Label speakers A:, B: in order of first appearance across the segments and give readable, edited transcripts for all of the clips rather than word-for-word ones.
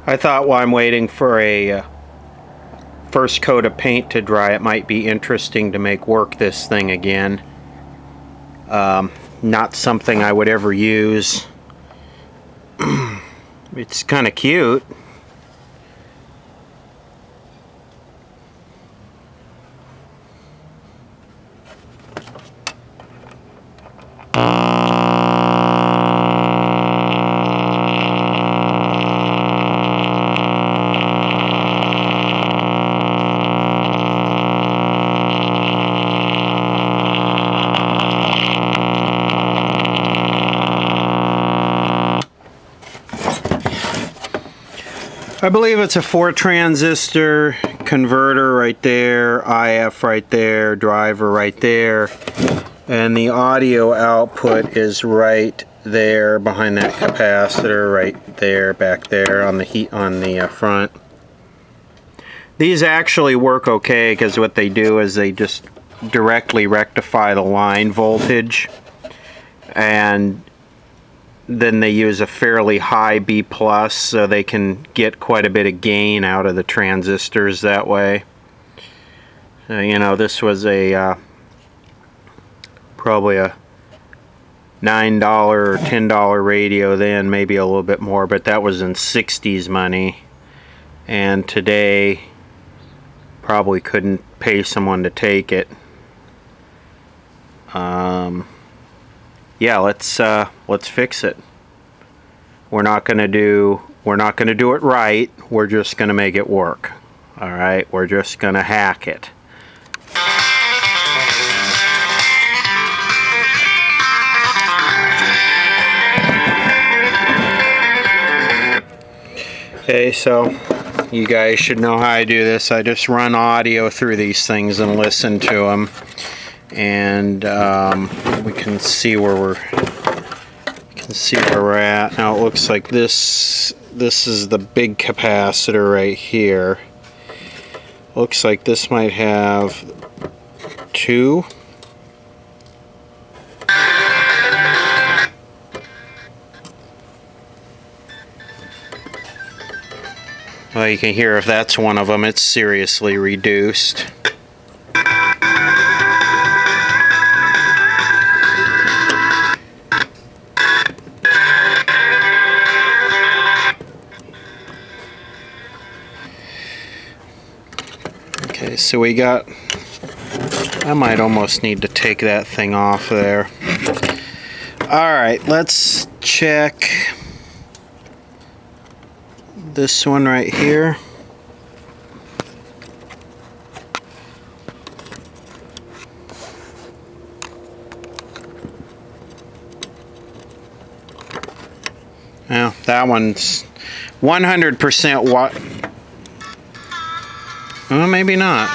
A: I thought while I'm waiting for a first coat of paint to dry, it might be interesting to make work this thing again. Not something I would ever use. It's kind of cute. I believe it's a 4 transistor converter right there, IF right there, driver right there, and the audio output is right there behind that capacitor, right there, back there on the front. These actually work okay because what they do is they just directly rectify the line voltage, and then they use a fairly high B+, so they can get quite a bit of gain out of the transistors that way. You know, this was a probably a $9 or $10 radio then, maybe a little bit more, but that was in 60s money. And today, probably couldn't pay someone to take it. Yeah, let's fix it. We're not gonna do it right. We're just gonna make it work. All right, we're just gonna hack it. Okay, so you guys should know how I do this. I just run audio through these things and listen to them. And we can see where we're at. Now it looks like this is the big capacitor right here. Looks like this might have 2. Well, you can hear if that's one of them, it's seriously reduced. Okay, so we got, I might almost need to take that thing off there. Alright, let's check this one right here. Well, that one's 100% watt. Well, maybe not.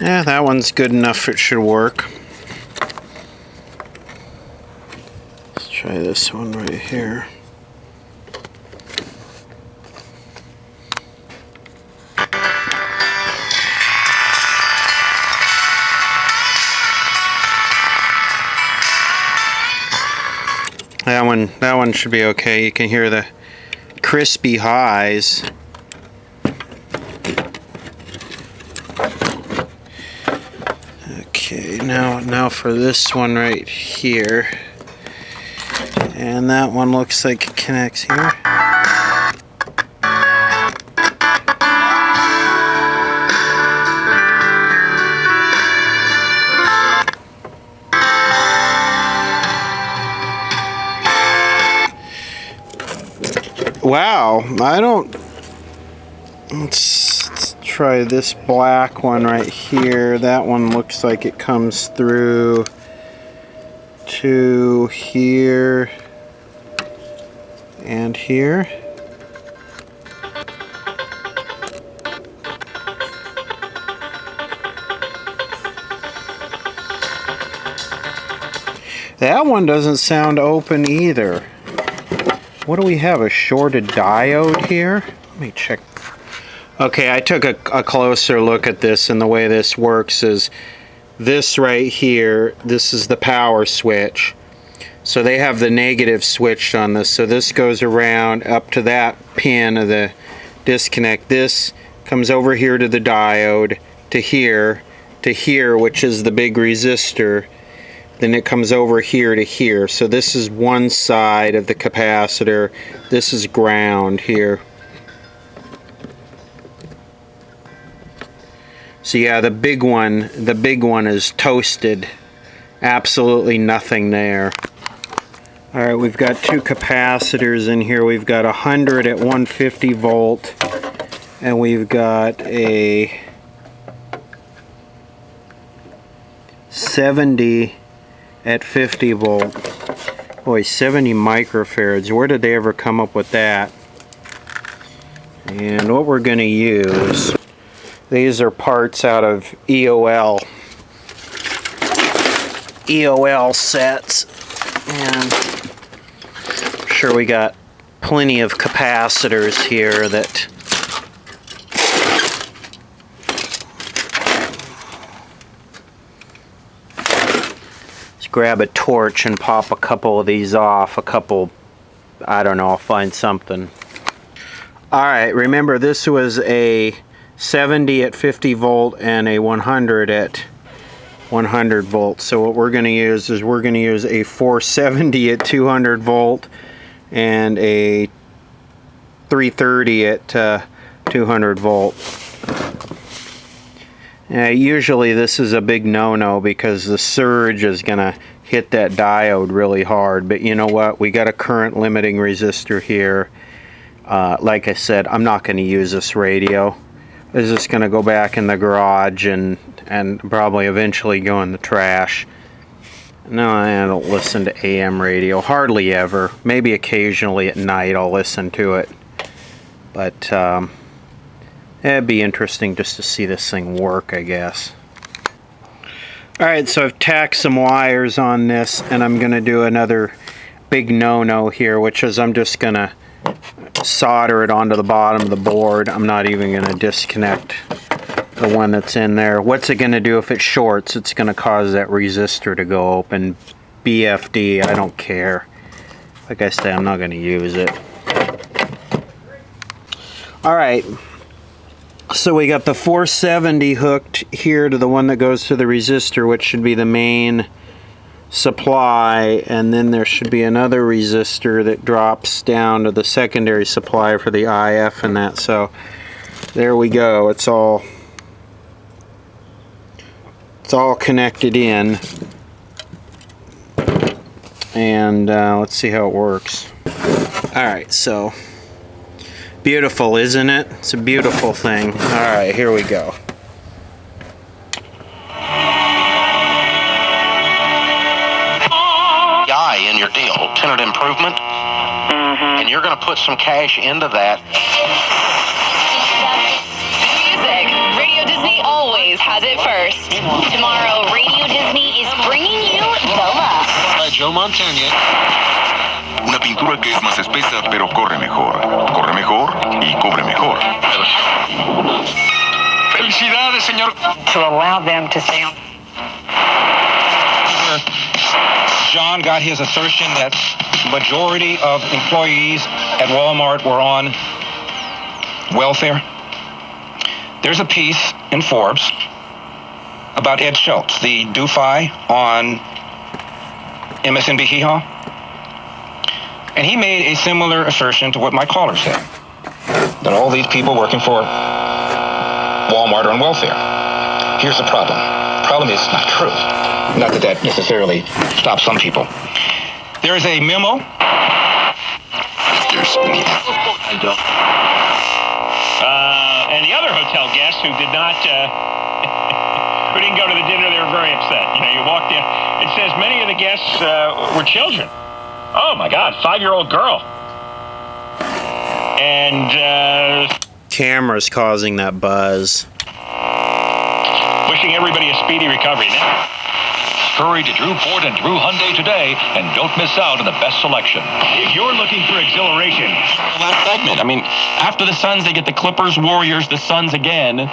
A: Yeah, that one's good enough. It should work. Let's try this one right here. That one should be okay. You can hear the crispy highs. Okay, now for this one right here. And that one looks like it connects here. Wow, let's try this black one right here. That one looks like it comes through to here and here. That one doesn't sound open either. What do we have? A shorted diode here? Let me check. Okay, I took a closer look at this, and the way this works is this right here, this is the power switch. So they have the negative switched on this. So this goes around up to that pin of the disconnect. This comes over here to the diode, to here, which is the big resistor. Then it comes over here to here. So this is one side of the capacitor. This is ground here. So yeah, the big one is toasted. Absolutely nothing there. Alright, we've got two capacitors in here. We've got 100 at 150 volt, and we've got a 70 at 50 volt. Boy, 70 microfarads. Where did they ever come up with that? And what we're going to use, these are parts out of EOL sets, and I'm sure we got plenty of capacitors here that let's grab a torch and pop a couple of these off. I don't know, I'll find something. Alright, remember this was a 70 at 50 volt and a 100 at 100 volts. So what we're going to use is we're going to use a 470 at 200 volt and a 330 at 200 volt. Usually this is a big no-no because the surge is going to hit that diode really hard, but you know what, we got a current limiting resistor here. Like I said, I'm not going to use this radio. It's just going to go back in the garage and probably eventually go in the trash. No, I don't listen to AM radio, hardly ever. Maybe occasionally at night I'll listen to it. But it'd be interesting just to see this thing work, I guess. Alright, so I've tacked some wires on this, and I'm going to do another big no-no here, which is I'm just going to solder it onto the bottom of the board. I'm not even going to disconnect the one that's in there. What's it going to do if it shorts? It's going to cause that resistor to go open. BFD, I don't care. Like I said, I'm not going to use it. Alright, so we got the 470 hooked here to the one that goes to the resistor, which should be the main supply, and then there should be another resistor that drops down to the secondary supply for the IF and that. So there we go, it's all connected in, and let's see how it works. Alright, so beautiful, isn't it? It's a beautiful thing. Alright, here we go.
B: In your deal, tenant improvement, and you're going to put some cash into that.
C: Music. Radio Disney always has it first. Tomorrow, Radio Disney is bringing you Doma.
B: By Joe Montana.
D: Una pintura que es más espesa, pero corre mejor. Corre mejor y cubre mejor.
B: Felicidades, señor.
C: To allow them to stay on.
E: John got his assertion that majority of employees at Walmart were on welfare. There's a piece in Forbes about Ed Schultz, the doofy on MSNBC Hee Haw. And he made a similar assertion to what my caller said, that all these people working for Walmart are on welfare. Here's the problem. The problem is it's not true. Not that that necessarily stops some people. There is a memo.
F: And the other hotel guests who did not, who didn't go to the dinner, they were very upset. You know, you walked in, it says many of the guests were children. Oh my God, 5-year-old girl. And
A: Camera's causing that buzz.
F: wishing everybody a speedy recovery now.
G: Hurry to Drew Ford and Drew Hyundai today and don't miss out on the best selection.
F: If you're looking for exhilaration,
B: Last segment. I mean, after the Suns, they get the Clippers, Warriors, the Suns again.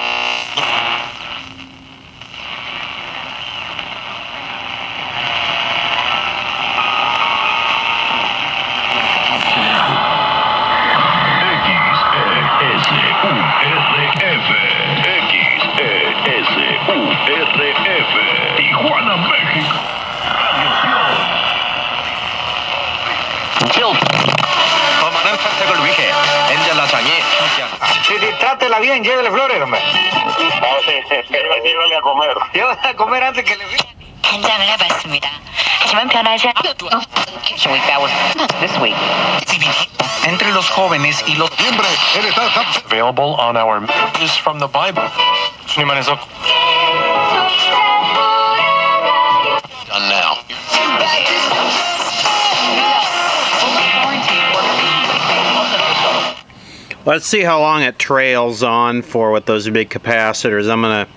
H: Tijuana, México.
G: 거만한 선택을 위해 엔젤라 장이 함께합니다.
I: Trátela bien, llévele flores, hombre.
H: Llévale a comer.
I: Llévale a comer antes que le...
C: 단장을 해봤습니다. 하지만 변하지 않... Fashion Week that was this week.
B: Entre los jóvenes y los...
J: Available on our messages from the Bible.
B: Done now.
A: Let's see how long it trails on for with those big capacitors. I'm going to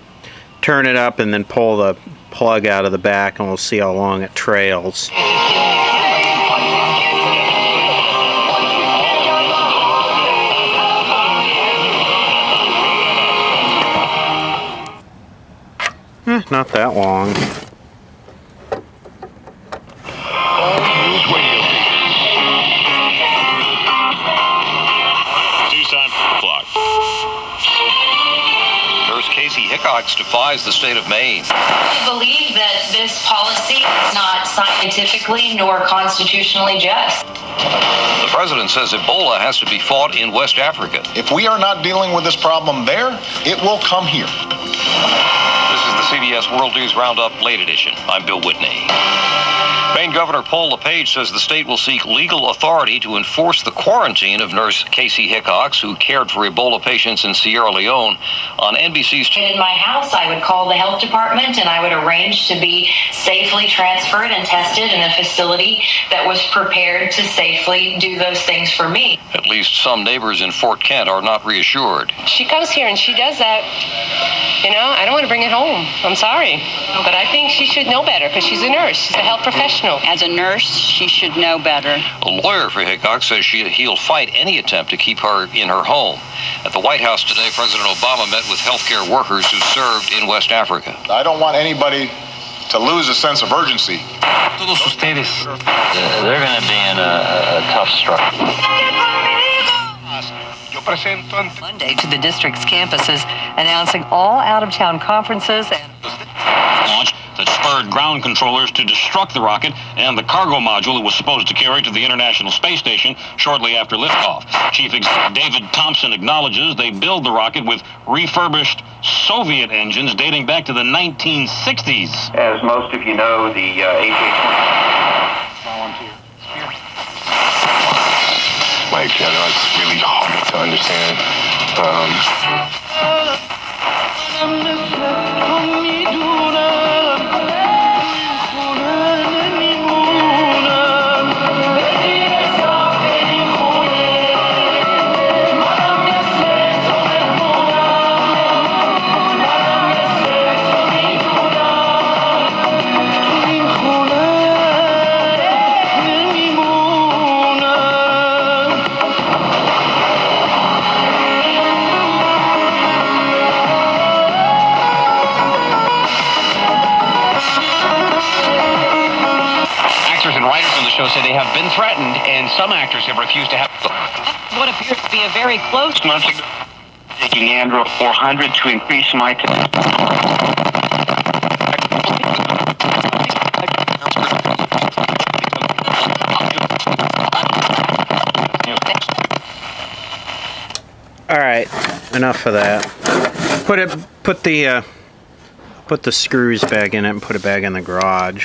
A: turn it up and then pull the plug out of the back and we'll see how long it trails. Not that long.
G: Nurse Casey Hickox defies the state of Maine.
C: I believe that this policy is not scientifically nor constitutionally just.
G: The president says Ebola has to be fought in West Africa.
D: If we are not dealing with this problem there, it will come here.
G: This is the CBS World News Roundup Late Edition. I'm Bill Whitney. Maine Governor Paul LePage says the state will seek legal authority to enforce the quarantine of nurse Casey Hickox, who cared for Ebola patients in Sierra Leone. On NBC's...
C: In my house, I would call the health department and I would arrange to be safely transferred and tested in a facility that was prepared to safely do those things for me.
G: At least some neighbors in Fort Kent are not reassured.
K: She comes here and she does that. You know, I don't want to bring it home. I'm sorry. But I think she should know better because she's a nurse. She's a health professional.
L: As a nurse, she should know better.
G: A lawyer for Hickox says he'll fight any attempt to keep her in her home. At the White House today, President Obama met with healthcare workers who served in West Africa.
D: I don't want anybody to lose a sense of urgency.
J: Todos ustedes, they're going to be in a tough struggle.
K: Monday to the district's campuses, announcing all out-of-town conferences and
E: launch that spurred ground controllers to destruct the rocket and the cargo module it was supposed to carry to the International Space Station shortly after liftoff. Chief Executive David Thompson acknowledges they built the rocket with refurbished Soviet engines dating back to the 1960s.
J: As most of you know, the HA-20...
H: Mike, I know it's really hard to understand.
F: Show say they have been threatened, and some actors have refused to have
K: what appears to be a very close...
J: Taking Android 400 to increase my...
A: All right, enough of that. Put the screws back in it and put it back in the garage.